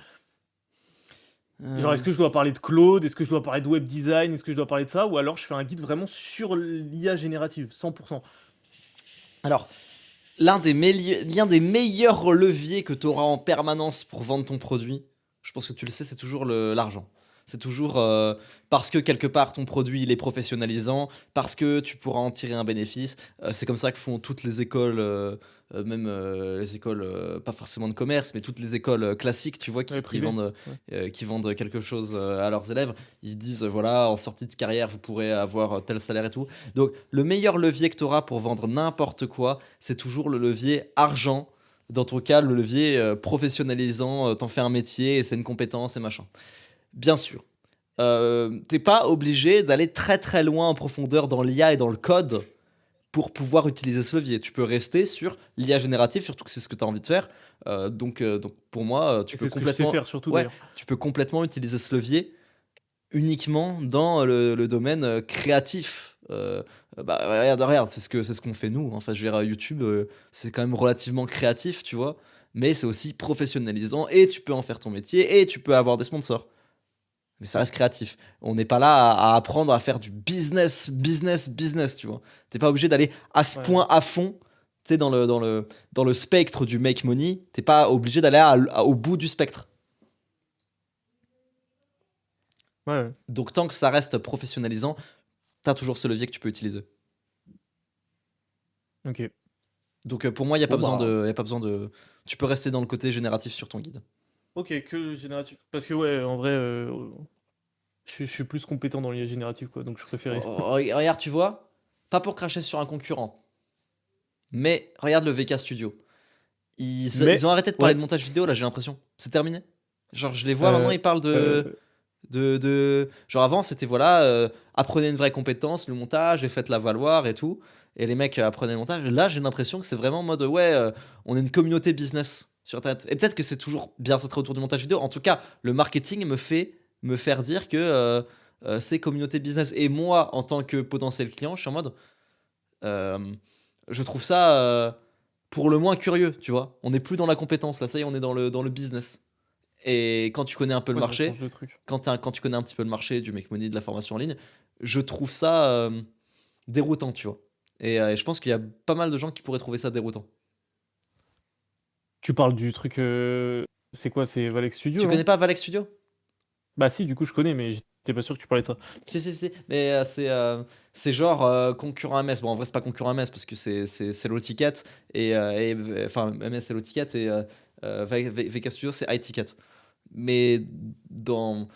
Genre, Euh, est-ce que je dois parler de Claude? Est-ce que je dois parler de web design? Est-ce que je dois parler de ça? Ou alors je fais un guide vraiment sur l'IA générative, 100%. Alors, l'un des meilleurs leviers que tu auras en permanence pour vendre ton produit, je pense que tu le sais, c'est toujours l'argent. C'est toujours parce que quelque part ton produit il est professionnalisant, parce que tu pourras en tirer un bénéfice. C'est comme ça que font toutes les écoles, même les écoles, pas forcément de commerce, mais toutes les écoles classiques, tu vois, Ouais, privé. Ouais. qui vendent quelque chose à leurs élèves. Ils disent, voilà, en sortie de carrière, vous pourrez avoir tel salaire et tout. Donc, le meilleur levier que tu auras pour vendre n'importe quoi, c'est toujours le levier argent. Dans ton cas, le levier professionnalisant, t'en fais un métier et c'est une compétence et machin. Bien sûr, t'es pas obligé d'aller très très loin en profondeur dans l'IA et dans le code pour pouvoir utiliser ce levier. Tu peux rester sur l'IA générative, surtout que c'est ce que tu as envie de faire. Donc pour moi, Et c'est ce que je sais faire surtout d'ailleurs. tu peux complètement utiliser ce levier uniquement dans le domaine créatif. Bah, regarde, c'est ce qu'on fait nous. Enfin, je veux dire, YouTube, c'est quand même relativement créatif, tu vois. Mais c'est aussi professionnalisant et tu peux en faire ton métier et tu peux avoir des sponsors. Mais ça reste créatif. On n'est pas là à apprendre à faire du business, tu vois. T'es pas obligé d'aller à ce Ouais, point à fond, tu sais, dans le spectre du make money. T'es pas obligé d'aller au bout du spectre. ouais, ouais. Donc tant que ça reste professionnalisant, t'as toujours ce levier que tu peux utiliser. Ok. Donc pour moi, il n'y a pas Bon, besoin bah. de, y a pas besoin de... Tu peux rester dans le côté génératif sur ton guide. Ok, que génératif. Parce que, ouais, en vrai, je suis plus compétent dans l'IA générative, quoi, donc je préférais. Regarde, tu vois, pas pour cracher sur un concurrent, mais regarde le VK Studio. Ils Mais, ont arrêté de parler ouais. de montage vidéo, là, j'ai l'impression. C'est terminé. Genre, je les vois maintenant, euh, ils parlent euh, Genre, avant, c'était voilà, apprenez une vraie compétence, le montage, et faites-la valoir et tout. Et les mecs apprenaient le montage. Là, j'ai l'impression que c'est vraiment en mode, ouais, on est une communauté business. sur Internet. Et peut-être que c'est toujours bien centré autour du montage vidéo. En tout cas, le marketing me faire dire que c'est communauté business. Et moi, en tant que potentiel client, je suis en mode, euh, je trouve ça pour le moins curieux, tu vois. On n'est plus dans la compétence, là, ça y est, on est dans le business. Et quand tu connais un peu le Ouais, ça marché, change le truc. quand tu connais un petit peu le marché du make money, de la formation en ligne, je trouve ça déroutant, tu vois. Et je pense qu'il y a pas mal de gens qui pourraient trouver ça déroutant. Tu parles du truc, c'est quoi? C'est Valex Studio, Tu connais non? pas Valex Studio? Bah si, du coup, je connais, mais j'étais pas sûr que tu parlais de ça. Si, si, si. Mais c'est genre concurrent à MS. Bon, en vrai, c'est pas concurrent à MS parce que c'est Low-Ticket. Enfin, MS, c'est Low-Ticket et VK Studio, c'est High-Ticket. Mais dans,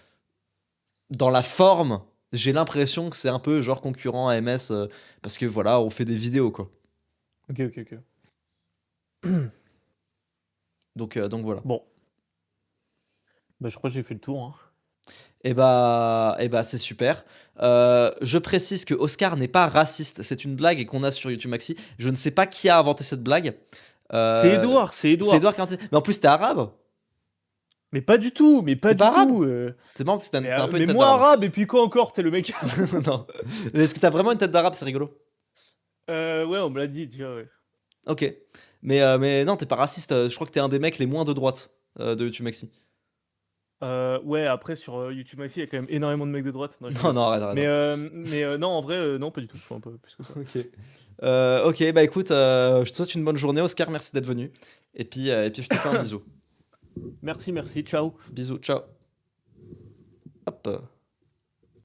dans la forme, j'ai l'impression que c'est un peu genre concurrent à MS parce que voilà, on fait des vidéos, quoi. Ok, ok, ok. Donc voilà. Bon, bah je crois que j'ai fait le tour, hein. Et bah c'est super. Je précise que Oscar n'est pas raciste. C'est une blague qu'on a sur YouTube Maxi. Je ne sais pas qui a inventé cette blague. C'est Euh, Edouard, c'est c'est Edouard. Edouard qui a inventé. Mais en plus, t'es arabe. Mais pas du tout, mais pas T'es pas du arabe? tout. C'est marrant parce que t'as un peu une Mais tête moi d'arabe. arabe, et puis quoi encore? T'es le mec. Non. Mais est-ce que t'as vraiment une tête d'arabe? C'est rigolo. Ouais, on me l'a dit déjà, ouais. Ok. Mais non, t'es pas raciste. Je crois que t'es un des mecs les moins de droite de YouTube Maxi. Ouais, après sur YouTube Maxi, il y a quand même énormément de mecs de droite. Non, je Non, rigole. non, arrête, arrête. Mais non, en vrai, non, pas du tout. Je suis un peu plus que ça. Ok. Ok, bah écoute, je te souhaite une bonne journée, Oscar. Merci d'être venu. Et puis je te fais un bisou. Merci, merci, ciao. Bisous, ciao. Hop.